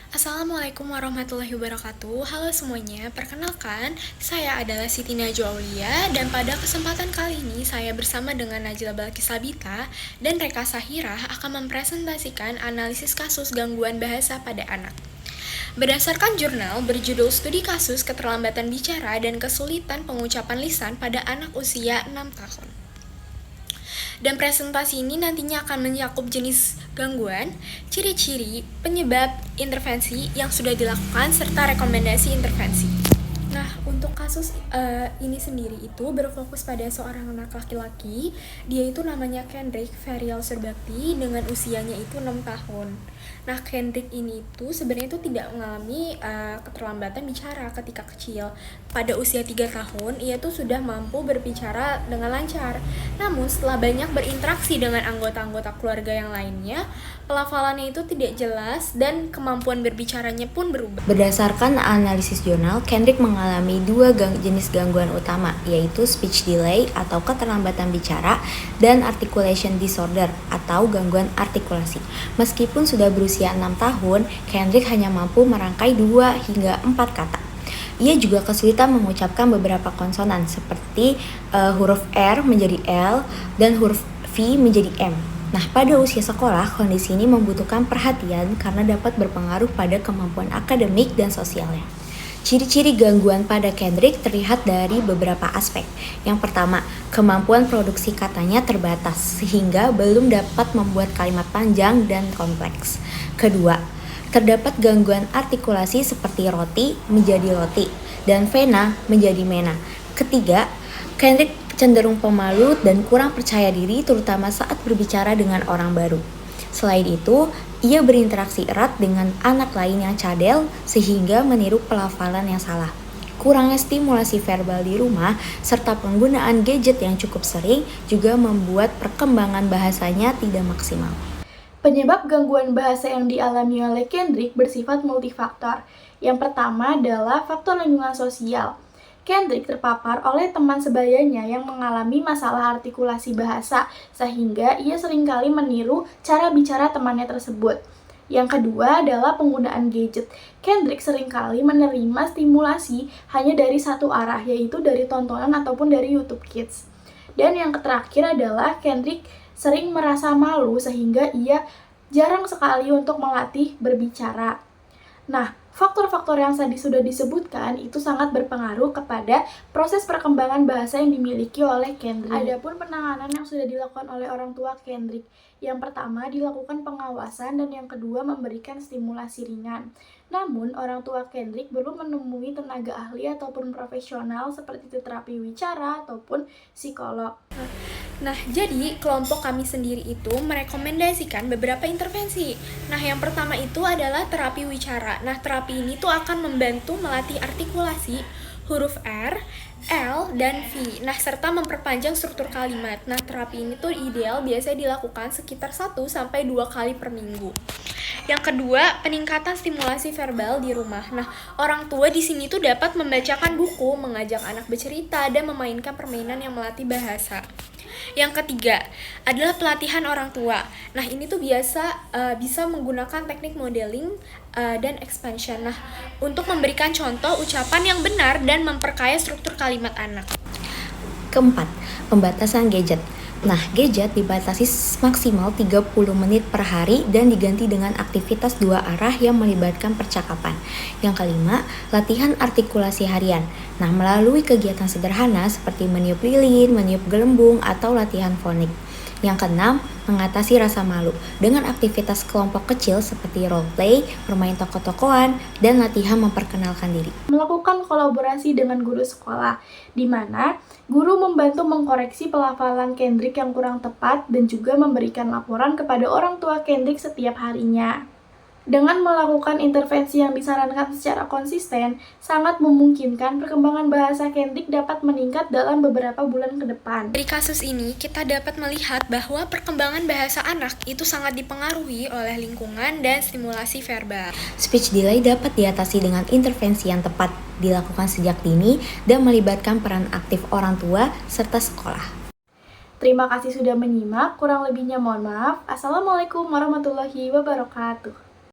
Assalamualaikum warahmatullahi wabarakatuh. Halo semuanya, perkenalkan saya adalah Siti Najwa Aulia dan pada kesempatan kali ini saya bersama dengan Najla Balkis Sabita dan Reka Sahirah akan mempresentasikan analisis kasus gangguan bahasa pada anak. Berdasarkan jurnal berjudul Studi Kasus Keterlambatan Bicara dan Kesulitan Pengucapan Lisan pada Anak Usia 6 tahun. Dan presentasi ini nantinya akan mencakup jenis gangguan, ciri-ciri, penyebab, intervensi yang sudah dilakukan, serta rekomendasi intervensi. Nah, untuk kasus ini sendiri itu berfokus pada seorang anak laki-laki. Dia itu namanya Kendrick Ferial Surbakti dengan usianya itu 6 tahun. Nah, Kendrick ini itu sebenarnya itu tidak mengalami keterlambatan bicara ketika kecil. Pada usia 3 tahun, ia tuh sudah mampu berbicara dengan lancar. Namun, setelah banyak berinteraksi dengan anggota-anggota keluarga yang lainnya, pelafalannya itu tidak jelas dan kemampuan berbicaranya pun berubah. Berdasarkan analisis jurnal, Kendrick mengalami dua jenis gangguan utama, yaitu speech delay atau keterlambatan bicara dan articulation disorder atau gangguan artikulasi. Meskipun sudah berusia 6 tahun, Kendrick hanya mampu merangkai 2 hingga 4 kata. Ia juga kesulitan mengucapkan beberapa konsonan seperti huruf R menjadi L dan huruf V menjadi M. Nah, pada usia sekolah, kondisi ini membutuhkan perhatian karena dapat berpengaruh pada kemampuan akademik dan sosialnya. Ciri-ciri gangguan pada Kendrick terlihat dari beberapa aspek. Yang pertama, kemampuan produksi katanya terbatas sehingga belum dapat membuat kalimat panjang dan kompleks. Kedua, terdapat gangguan artikulasi seperti roti menjadi loti dan vena menjadi mena. Ketiga, Kendrick cenderung pemalu dan kurang percaya diri terutama saat berbicara dengan orang baru. Selain itu, ia berinteraksi erat dengan anak lain yang cadel sehingga meniru pelafalan yang salah. Kurangnya stimulasi verbal di rumah serta penggunaan gadget yang cukup sering juga membuat perkembangan bahasanya tidak maksimal. Penyebab gangguan bahasa yang dialami oleh Kendrick bersifat multifaktor. Yang pertama adalah faktor lingkungan sosial. Kendrick terpapar oleh teman sebayanya yang mengalami masalah artikulasi bahasa, sehingga ia seringkali meniru cara bicara temannya tersebut. Yang kedua adalah penggunaan gadget. Kendrick seringkali menerima stimulasi hanya dari satu arah, yaitu dari tontonan ataupun dari YouTube Kids. Dan yang terakhir adalah Kendrick sering merasa malu sehingga ia jarang sekali untuk melatih berbicara. Nah, faktor-faktor yang tadi sudah disebutkan itu sangat berpengaruh kepada proses perkembangan bahasa yang dimiliki oleh Kendrick. Adapun penanganan yang sudah dilakukan oleh orang tua Kendrick, yang pertama dilakukan pengawasan dan yang kedua memberikan stimulasi ringan. Namun, orang tua Kendrick belum menemui tenaga ahli ataupun profesional seperti terapi wicara ataupun psikolog. Nah, jadi kelompok kami sendiri itu merekomendasikan beberapa intervensi. Nah, yang pertama itu adalah terapi wicara. Nah, terapi ini tuh akan membantu melatih artikulasi huruf R, L, dan V. Nah, serta memperpanjang struktur kalimat. Nah, terapi ini tuh ideal biasanya dilakukan sekitar 1-2 kali per minggu. Yang kedua, peningkatan stimulasi verbal di rumah. Nah, orang tua di sini tuh dapat membacakan buku, mengajak anak bercerita, dan memainkan permainan yang melatih bahasa. Yang ketiga adalah pelatihan orang tua. Nah, ini tuh bisa menggunakan teknik modeling dan expansion. Nah, untuk memberikan contoh ucapan yang benar dan memperkaya struktur kalimat anak. Keempat, pembatasan gadget. Nah, gadget dibatasi maksimal 30 menit per hari dan diganti dengan aktivitas dua arah yang melibatkan percakapan. Yang kelima, latihan artikulasi harian. Nah, melalui kegiatan sederhana seperti meniup lilin, meniup gelembung, atau latihan fonik. Yang keenam, mengatasi rasa malu dengan aktivitas kelompok kecil seperti role play, bermain tokoh-tokohan, dan latihan memperkenalkan diri. Melakukan kolaborasi dengan guru sekolah, di mana guru membantu mengkoreksi pelafalan Kendrick yang kurang tepat dan juga memberikan laporan kepada orang tua Kendrick setiap harinya. Dengan melakukan intervensi yang disarankan secara konsisten, sangat memungkinkan perkembangan bahasa Kendrick dapat meningkat dalam beberapa bulan ke depan. Dari kasus ini, kita dapat melihat bahwa perkembangan bahasa anak itu sangat dipengaruhi oleh lingkungan dan stimulasi verbal. Speech delay dapat diatasi dengan intervensi yang tepat, dilakukan sejak dini, dan melibatkan peran aktif orang tua serta sekolah. Terima kasih sudah menyimak, kurang lebihnya mohon maaf. Assalamualaikum warahmatullahi wabarakatuh.